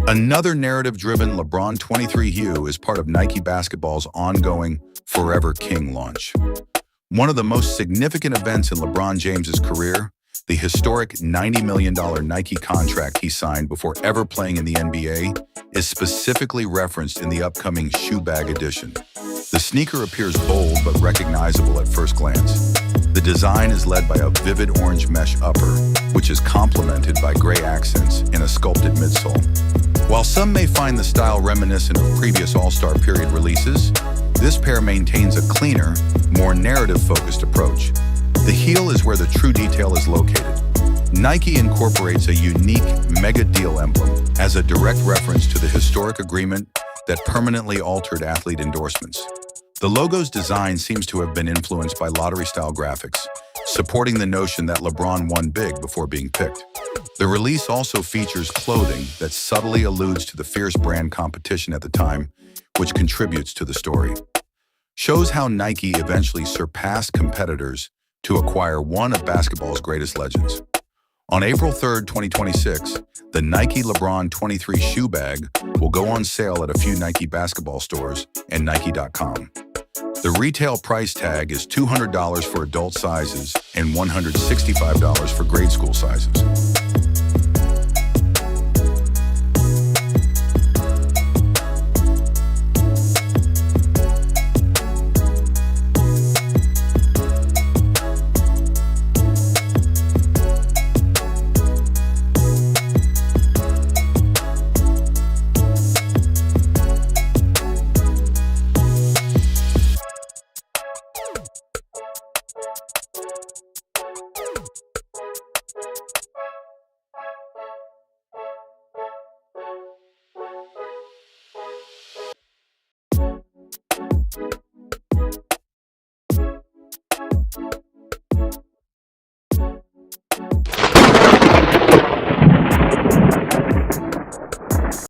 Another narrative-driven LeBron 23 hue is part of Nike Basketball's ongoing Forever King launch. One of the most significant events in LeBron James's career, the historic $90 million Nike contract he signed before ever playing in the NBA, is specifically referenced in the upcoming shoe bag edition. The sneaker appears bold but recognizable at first glance. The design is led by a vivid orange mesh upper, which is complemented by gray accents and a sculpted midsole. While some may find the style reminiscent of previous All-Star period releases, this pair maintains a cleaner, more narrative-focused approach. The heel is where the true detail is located. Nike incorporates a unique mega deal emblem as a direct reference to the historic agreement that permanently altered athlete endorsements. The logo's design seems to have been influenced by lottery-style graphics, supporting the notion that LeBron won big before being picked. The release also features clothing that subtly alludes to the fierce brand competition at the time, which contributes to the story. Shows how Nike eventually surpassed competitors to acquire one of basketball's greatest legends. On April 3, 2026, the Nike LeBron 23 shoe bag will go on sale at a few Nike basketball stores and Nike.com. The retail price tag is $200 for adult sizes and $165 for grade school sizes.